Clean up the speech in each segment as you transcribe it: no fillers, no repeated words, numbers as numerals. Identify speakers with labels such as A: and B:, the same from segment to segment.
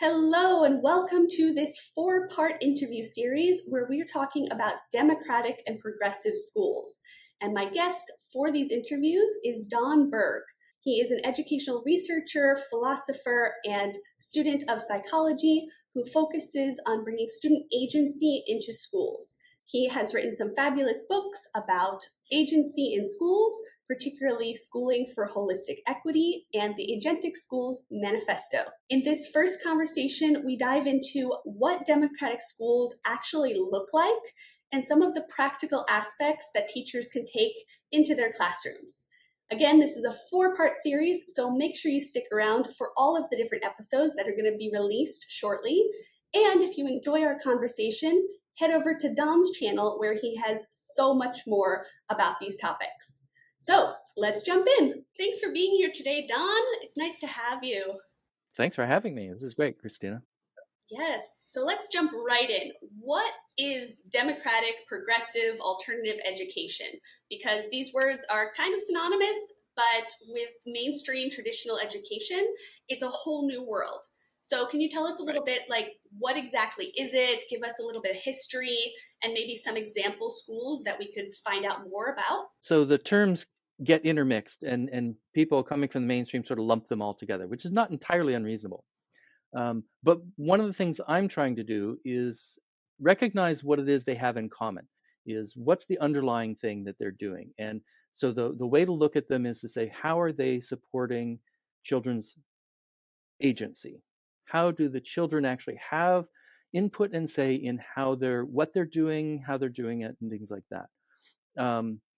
A: Hello, and welcome to this four-part interview series where we're talking about democratic and progressive schools. And my guest for these interviews is Don Berg. He is an educational researcher, philosopher, and student of psychology who focuses on bringing student agency into schools. He has written some fabulous books about agency in schools, particularly Schooling for Holistic Equity and the Agentic Schools Manifesto. In this first conversation, we dive into what democratic schools actually look like and some of the practical aspects that teachers can take into their classrooms. Again, this is a four-part series, so make sure you stick around for all of the different episodes that are going to be released shortly. And if you enjoy our conversation, head over to Don's channel where he has so much more about these topics. So let's jump in. Thanks for being here today, Don. It's nice to have you.
B: Thanks for having me. This is great, Christina.
A: Yes. So let's jump right in. What is democratic, progressive, alternative education? Because these words are kind of synonymous, but with mainstream traditional education, it's a whole new world. So can you tell us a little bit, like, what exactly is it? Give us a little bit of history and maybe some example schools that we could find out more about.
B: So the terms get intermixed, and people coming from the mainstream sort of lump them all together, which is not entirely unreasonable. But one of the things I'm trying to do is recognize what it is they have in common, is what's the underlying thing that they're doing. And so the way to look at them is to say, how are they supporting children's agency? How do the children actually have input and say in what they're doing, how they're doing it, and things like that?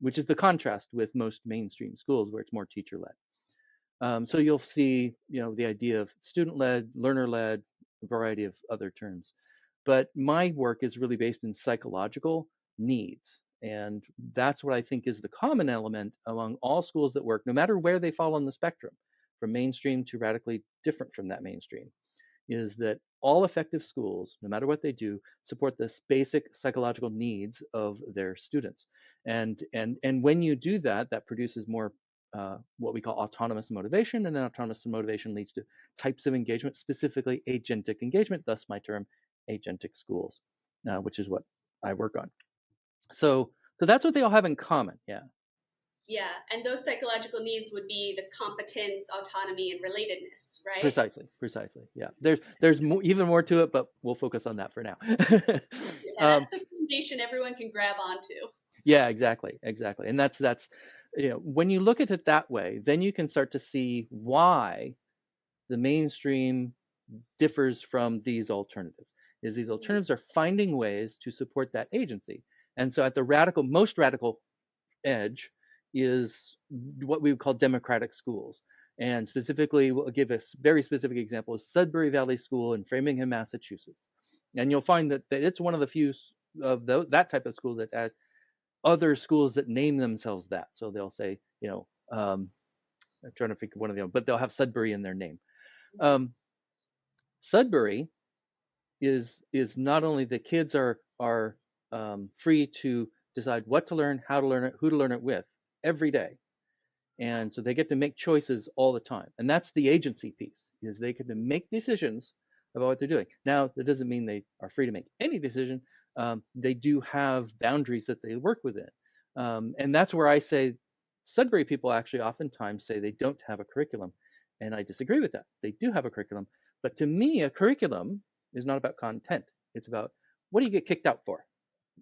B: Which is the contrast with most mainstream schools where it's more teacher-led. So you'll see, the idea of student-led, learner-led, a variety of other terms. But my work is really based in psychological needs. And that's what I think is the common element among all schools that work, no matter where they fall on the spectrum, from mainstream to radically different from that mainstream, is that all effective schools, no matter what they do, support the basic psychological needs of their students. And when you do that, that produces more what we call autonomous motivation, and then autonomous motivation leads to types of engagement, specifically agentic engagement. Thus, my term, agentic schools, which is what I work on. So that's what they all have in common. Yeah.
A: Yeah, and those psychological needs would be the competence, autonomy, and relatedness, right?
B: Precisely. Yeah. There's even more to it, but we'll focus on that for now.
A: Yeah, that's the foundation everyone can grab onto.
B: Yeah, exactly. And that's when you look at it that way, then you can start to see why the mainstream differs from these alternatives. Is these alternatives are finding ways to support that agency. And so at the most radical edge is what we would call democratic schools. And specifically, we'll give a very specific example of Sudbury Valley School in Framingham, Massachusetts. And you'll find that it's one of the few of that type of school that has other schools that name themselves that. So they'll say, I'm trying to think of one of them, but they'll have Sudbury in their name. Um, Sudbury is not only the kids are free to decide what to learn, how to learn it, who to learn it with every day, and so they get to make choices all the time, and that's the agency piece, is they get to make decisions about what they're doing. Now that doesn't mean they are free to make any decision. They do have boundaries that they work within, and that's where I say Sudbury people actually oftentimes say they don't have a curriculum, and I disagree with that. They do have a curriculum, but to me a curriculum is not about content. It's about, what do you get kicked out for?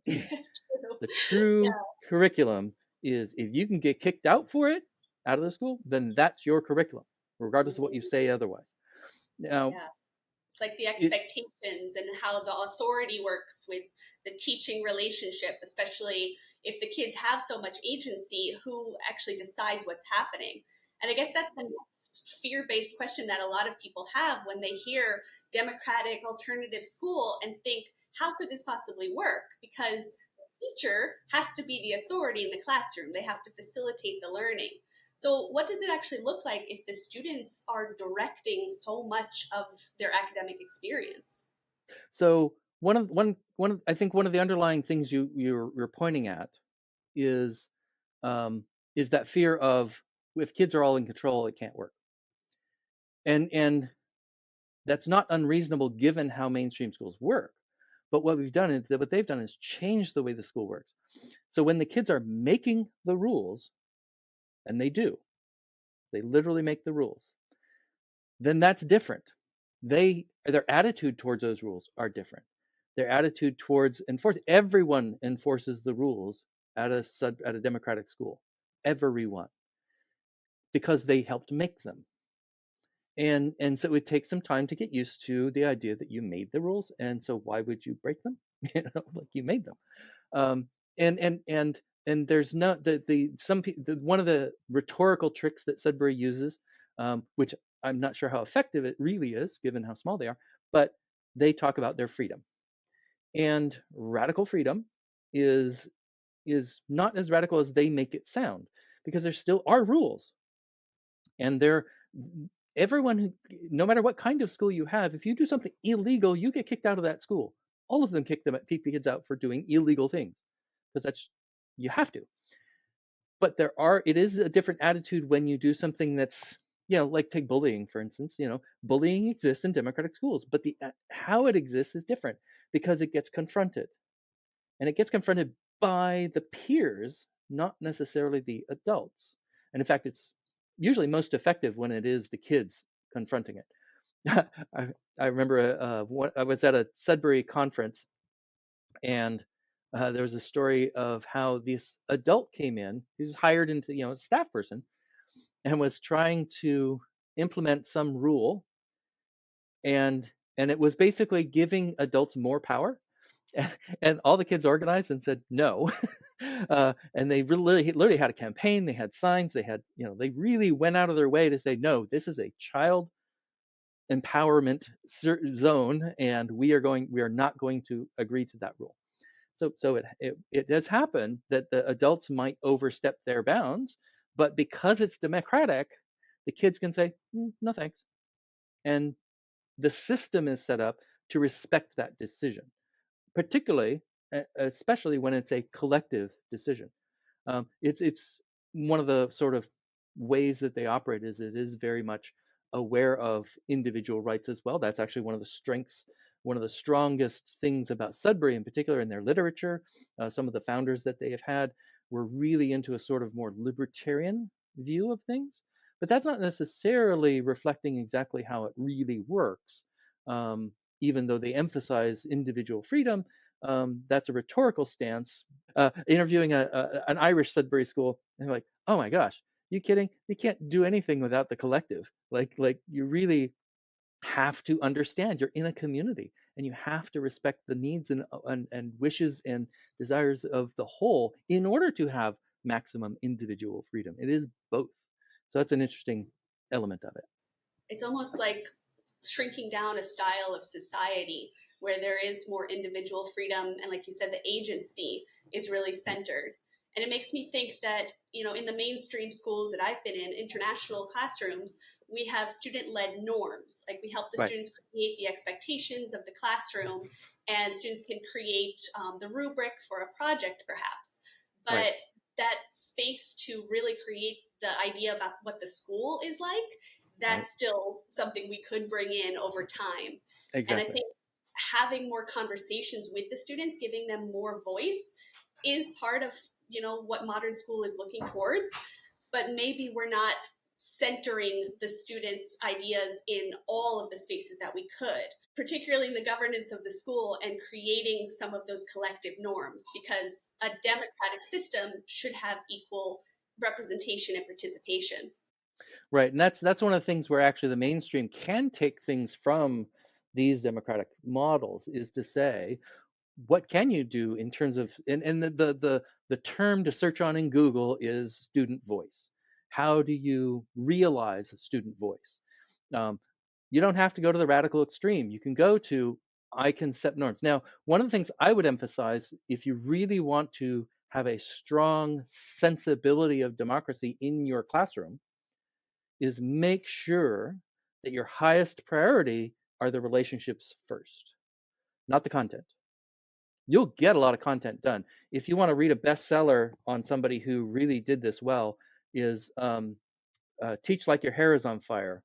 B: The true
A: Yeah,
B: curriculum is, if you can get kicked out for it, out of the school, then that's your curriculum, regardless of what you say otherwise. Now,
A: yeah. It's like the
B: it,
A: expectations and how the authority works with the teaching relationship, especially if the kids have so much agency, who actually decides what's happening. And I guess that's the next fear-based question that a lot of people have when they hear democratic alternative school and think, how could this possibly work? Because the teacher has to be the authority in the classroom. They have to facilitate the learning. So what does it actually look like if the students are directing so much of their academic experience?
B: so I think one of the underlying things you're pointing at is um, is that fear of, if kids are all in control, it can't work. And That's not unreasonable given how mainstream schools work. But what they've done is change the way the school works. So when the kids are making the rules, and they literally make the rules, then that's different. Their attitude towards those rules are different. Their attitude towards enforce everyone enforces the rules at a democratic school. Everyone, because they helped make them. And so it would take some time to get used to the idea that you made the rules, and so why would you break them? Like you made them. Um, and there's no the some one of the rhetorical tricks that Sudbury uses, which I'm not sure how effective it really is given how small they are, but they talk about their freedom. And radical freedom is is not as radical as they make it sound, because there still are rules, and they're everyone who, no matter what kind of school you have, if you do something illegal, you get kicked out of that school. All of them kick the kids out for doing illegal things, because that's, you have to. But it is a different attitude when you do something that's, like take bullying for instance. Bullying exists in democratic schools, but the how it exists is different, because it gets confronted, and it gets confronted by the peers, not necessarily the adults. And in fact, it's usually most effective when it is the kids confronting it. I, I remember I was at a Sudbury conference, and there was a story of how this adult came in. He was hired into, a staff person, and was trying to implement some rule, and it was basically giving adults more power. And all the kids organized and said no. And they literally had a campaign. They had signs. They really went out of their way to say, no, this is a child empowerment zone, and we are not going to agree to that rule. So it does happen that the adults might overstep their bounds, but because it's democratic, the kids can say, no thanks, and the system is set up to respect that decision, particularly, especially when it's a collective decision. It's one of the sort of ways that they operate is it is very much aware of individual rights as well. That's actually one of the strengths, one of the strongest things about Sudbury in particular in their literature. Some of the founders that they have had were really into a sort of more libertarian view of things, but that's not necessarily reflecting exactly how it really works. Even though they emphasize individual freedom, that's a rhetorical stance. Interviewing an Irish Sudbury school, and they're like, "Oh my gosh, you kidding? You can't do anything without the collective. Like you really have to understand you're in a community, and you have to respect the needs and wishes and desires of the whole in order to have maximum individual freedom. It is both. So that's an interesting element of it.
A: It's almost like shrinking down a style of society where there is more individual freedom, and like you said, the agency is really centered. And it makes me think that, in the mainstream schools that I've been in, international classrooms, we have student-led norms. Like, we help the
B: Right.
A: students create the expectations of the classroom, and students can create the rubric for a project perhaps.
B: Right.
A: But that space to really create the idea about what the school is like,
B: Right.
A: that's still something we could bring in over time. And I
B: Exactly.
A: think having more conversations with the students, giving them more voice, is part of, what modern school is looking towards. But maybe we're not centering the students' ideas in all of the spaces that we could, particularly in the governance of the school, and creating some of those collective norms, because a democratic system should have equal representation and participation.
B: Right, and that's one of the things where actually the mainstream can take things from these democratic models, is to say, what can you do in terms of, and the term to search on in Google is student voice. How do you realize a student voice? Um, you don't have to go to the radical extreme. You can go to, I can set norms. Now, one of the things I would emphasize, if you really want to have a strong sensibility of democracy in your classroom, is make sure that your highest priority are the relationships first, not the content. You'll get a lot of content done. If you want to read a bestseller on somebody who really did this well, is Teach Like Your Hair is on Fire.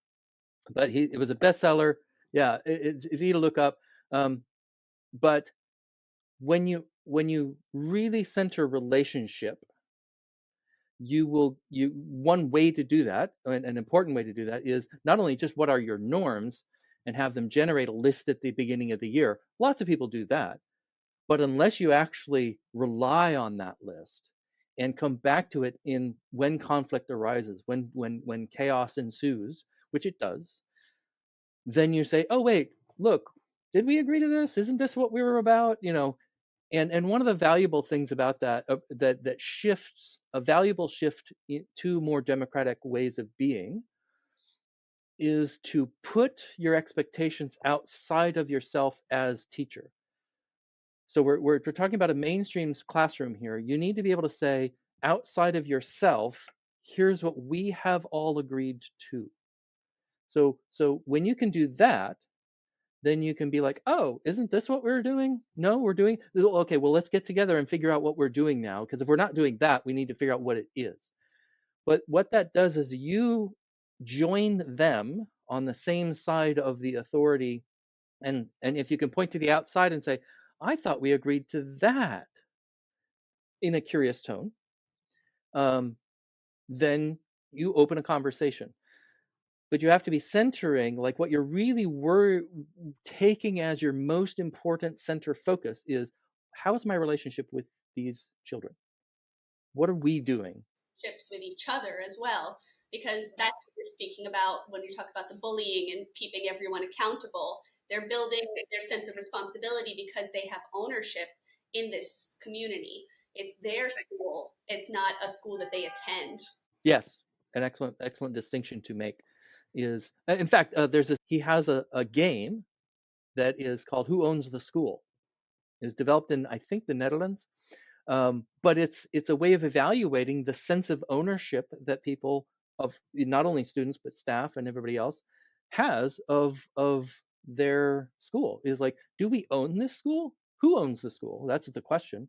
B: But it was a bestseller. Yeah, it's easy to look up. But when you really center relationship, you one way to do that, and an important way to do that, is not only just what are your norms and have them generate a list at the beginning of the year. Lots of people do that. But unless you actually rely on that list and come back to it in when conflict arises, when chaos ensues, which it does, then you say, "Oh wait, look, did we agree to this? Isn't this what we were about?" And one of the valuable things about that, that shifts a valuable shift to more democratic ways of being, is to put your expectations outside of yourself as teacher. So we're talking about a mainstream classroom here. You need to be able to say, outside of yourself, here's what we have all agreed to. So when you can do that, then you can be like, oh, isn't this what we're doing? No, we're doing, okay, well, let's get together and figure out what we're doing now. Because if we're not doing that, we need to figure out what it is. But what that does is you join them on the same side of the authority. And if you can point to the outside and say, I thought we agreed to that, in a curious tone, um, then you open a conversation. But you have to be centering, like, what you're really taking as your most important center focus is, how is my relationship with these children? What are we doing?
A: With each other as well, because that's what you're speaking about when you talk about the bullying and keeping everyone accountable. They're building their sense of responsibility because they have ownership in this community. It's their school, it's not a school that they attend.
B: Yes, an excellent distinction to make is, in fact, he has a game that is called Who Owns the School. It's developed in, I think, the Netherlands. But it's a way of evaluating the sense of ownership that people, of not only students but staff and everybody else, has of their school. Is like, do we own this school? Who owns the school? That's the question.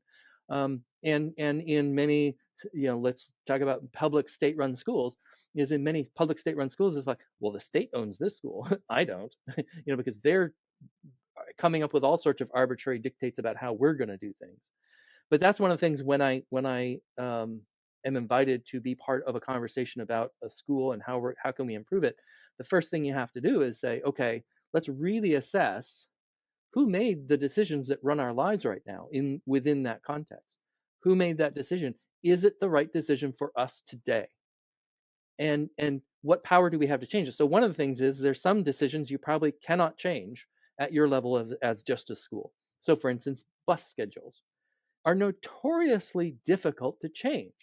B: And in many, let's talk about public state-run schools. Is in many public state-run schools, it's like, well, the state owns this school. I don't, because they're coming up with all sorts of arbitrary dictates about how we're going to do things. But that's one of the things, when I am invited to be part of a conversation about a school and how can we improve it. The first thing you have to do is say, okay, let's really assess who made the decisions that run our lives right now within that context. Who made that decision? Is it the right decision for us today? And what power do we have to change it? So one of the things is, there's some decisions you probably cannot change at your level as just a school. So for instance, bus schedules are notoriously difficult to change.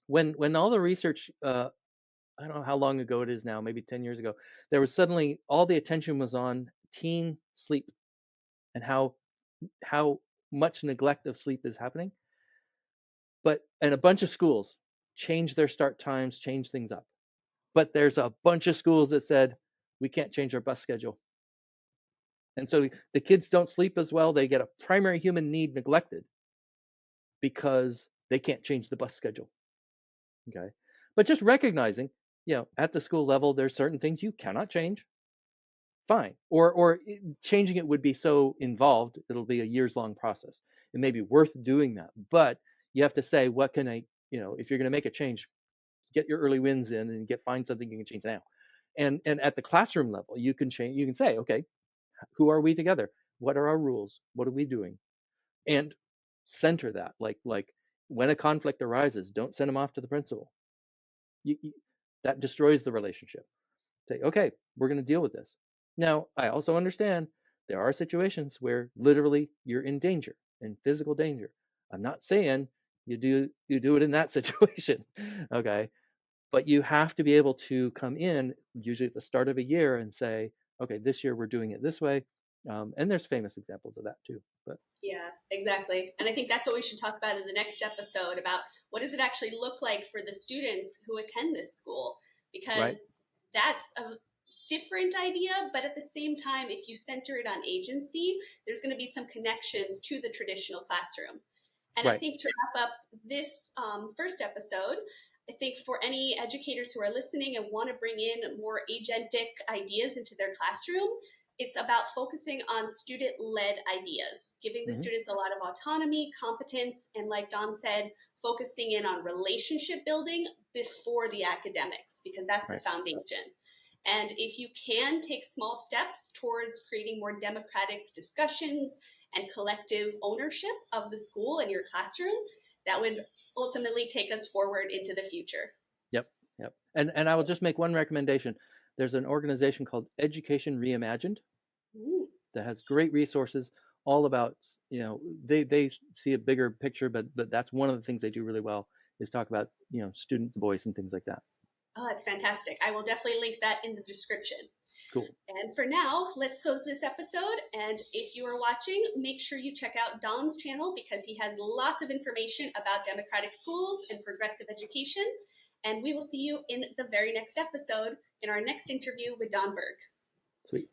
B: When all the research, I don't know how long ago it is now, maybe 10 years ago, there was suddenly all the attention was on teen sleep and how much neglect of sleep is happening. And a bunch of schools changed their start times, changed things up. But there's a bunch of schools that said, we can't change our bus schedule. And so the kids don't sleep as well. They get a primary human need neglected because they can't change the bus schedule. Okay. But just recognizing, at the school level, there's certain things you cannot change. Fine. Or changing it would be so involved, it'll be a years long process. It may be worth doing that. But you have to say, what can if you're going to make a change, get your early wins in and find something you can change now. And at the classroom level, you can say, okay, who are we together? What are our rules? What are we doing? And center that. Like when a conflict arises, don't send them off to the principal. you, that destroys the relationship. Say, okay, we're going to deal with this. Now, I also understand there are situations where literally you're in danger, in physical danger. I'm not saying you do it in that situation, okay? But you have to be able to come in, usually at the start of a year, and say, okay, this year we're doing it this way. And there's famous examples of that too. But
A: Yeah, exactly. And I think that's what we should talk about in the next episode, about what does it actually look like for the students who attend this school,
B: right,
A: because that's a different idea, but at the same time, if you center it on agency, there's going to be some connections to the traditional classroom. And I
B: right.
A: think, to wrap up this first episode, I think for any educators who are listening and want to bring in more agentic ideas into their classroom, it's about focusing on student-led ideas, giving the
B: Hmm.
A: students a lot of autonomy, competence, and like Don said, focusing in on relationship building before the academics, because that's the
B: Right.
A: foundation. And if you can take small steps towards creating more democratic discussions and collective ownership of the school and your classroom, that would ultimately take us forward into the future.
B: Yep. Yep. And I will just make one recommendation. There's an organization called Education Reimagined
A: Mm.
B: that has great resources all about, they see a bigger picture, but that's one of the things they do really well is talk about, student voice and things like that.
A: Oh, that's fantastic. I will definitely link that in the description.
B: Cool.
A: And for now, let's close this episode. And if you are watching, make sure you check out Don's channel because he has lots of information about democratic schools and progressive education. And we will see you in the very next episode in our next interview with Don Berg.
B: Sweet.